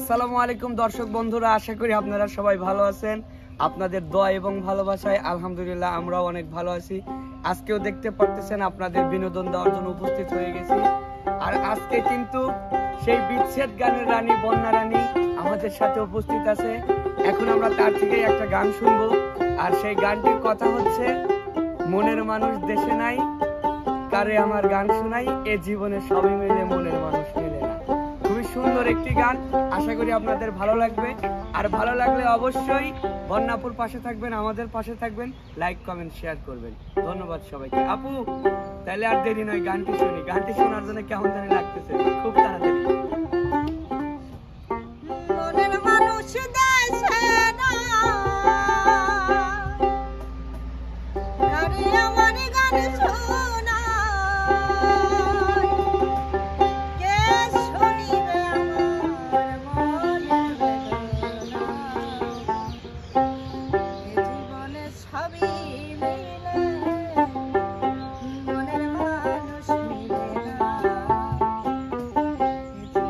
আসসালামু আলাইকুম দর্শক বন্ধুরা, আশা করি আপনারা সবাই ভালো আছেন। আপনাদের দোয়া এবং ভালোবাসায় আলহামদুলিল্লাহ আমরাও অনেক ভালো আছি। আজকেও দেখতে পারতেছেন আপনাদের বিনোদন দেওয়ার জন্য উপস্থিত হয়ে গেছি। আর আজকে কিন্তু সেই বিচ্ছেদ গানের রানী বন্যা রানী আমাদের সাথে উপস্থিত আছে। এখন আমরা তার থেকেই একটা গান শুনবো। আর সেই গানটির কথা হচ্ছে, মনের মানুষ দেশে নাই, কারে আমার গান শোনাই, এ জীবনে সবই মিলে মনের মানুষ মিলে না। খুবই সুন্দর একটি গান, আশা করি আপনাদের ভালো লাগবে। আর ভালো লাগলে অবশ্যই বন্যাপুর পাশে থাকবেন, আমাদের পাশে থাকবেন, লাইক কমেন্ট শেয়ার করবেন। ধন্যবাদ সবাইকে। আপু তাহলে আর দেরি নয়, গানটি শুনি। গানটি শোনার জন্য কেমন জানি লাগতেছে, খুব তাড়াতাড়ি। মনের মানুষ দেশে নাই, কারে আমার গান শোনাই, কে শুনিবে আমার মনের বেদনা, এ জীবনে সবই মিলে মনের মানুষ মিলে না, এ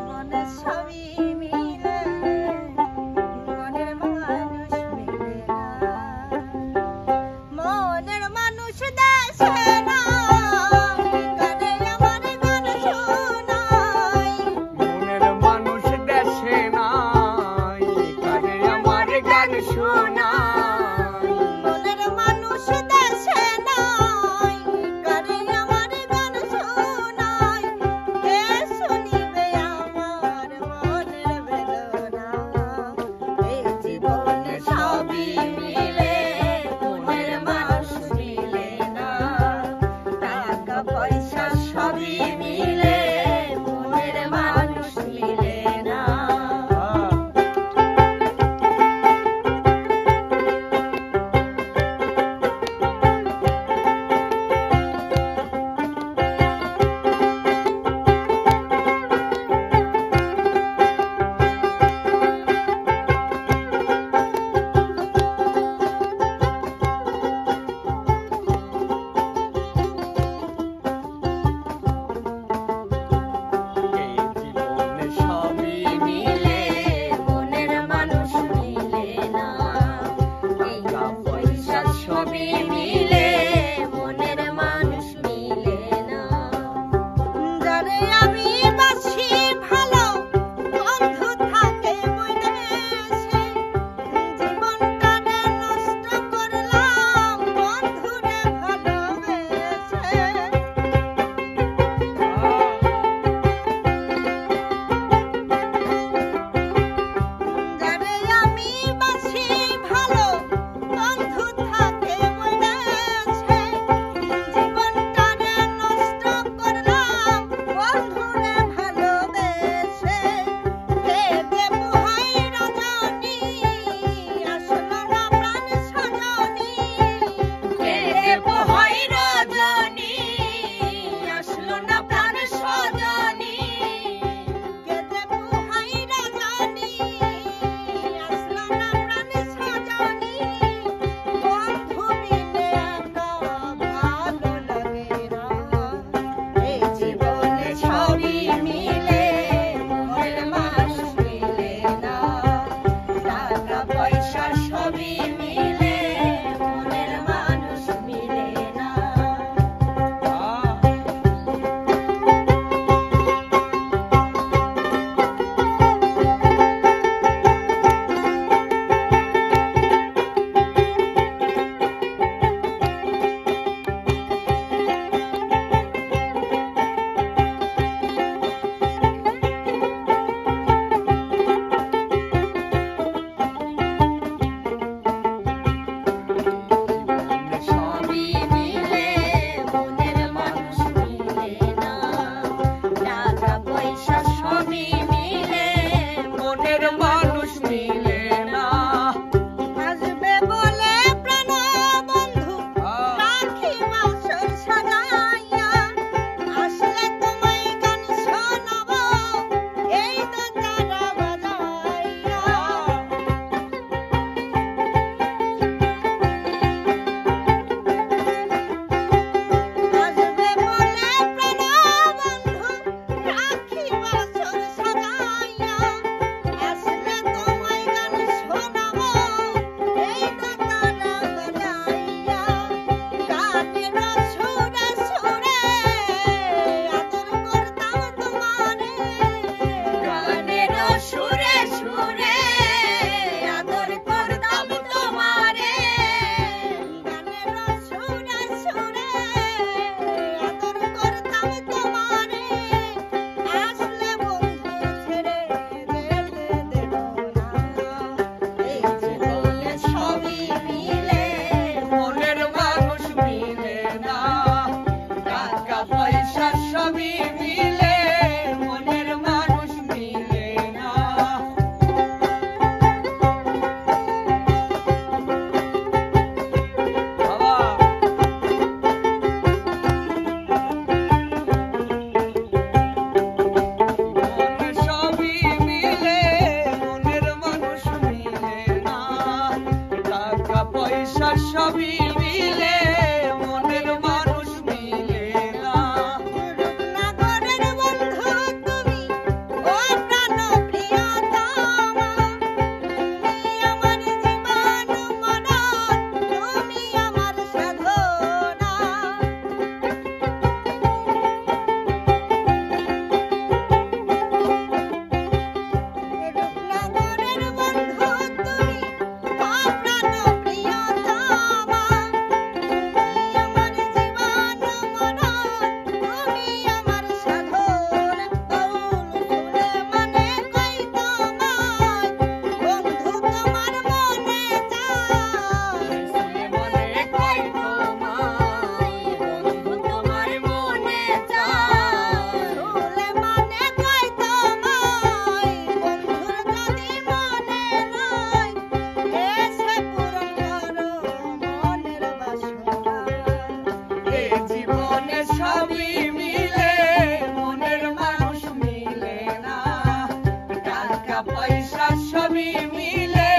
টাকা পয়সা সবই মিলে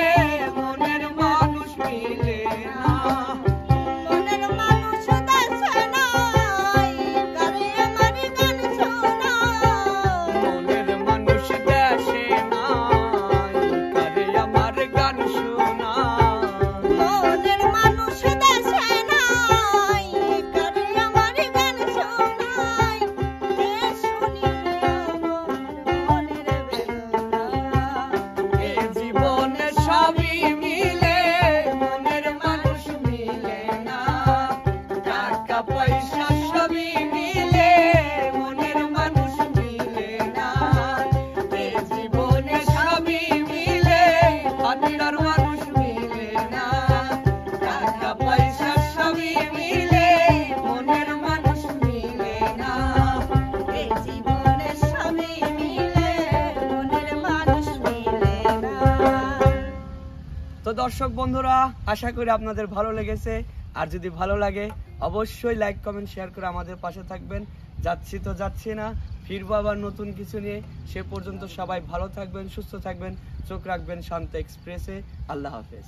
মনের মানুষ মিলে না। মনের মানুষ দেশে নাই, গানে আমার গান শোনায়। মনের মানুষ দেশে নাই, কারে আমার গান শোনায়। মনের মানুষ দেশে নাই, গানে আমার গান শোনায়। কে শুনিবে আমার মনের বেদনা। এ জীবনে সবই মিলে মনের মানুষ মিলে না। টাকা পয়সা সবই মিলে মনের মানুষ মিলে না। এ জীবনে সবই মিলে আত্মার মানুষ মিলে না। টাকা পয়সা সবই মিলে মনের মানুষ মিলে না। এই জীবনে সবই মিলে, মনের মানুষ মিলে না। তো দর্শক বন্ধুরা, আশা করি আপনাদের ভালো লেগেছে। আর যদি ভালো লাগে অবশ্যই লাইক কমেন্ট শেয়ার করে আমাদের পাশে থাকবেন। যাচ্ছি তো যাচ্ছি না, ফিরবো আবার নতুন কিছু নিয়ে। সে পর্যন্ত সবাই ভালো থাকবেন, সুস্থ থাকবেন, চোখ রাখবেন শান্ত এক্সপ্রেসে। আল্লাহ হাফেজ।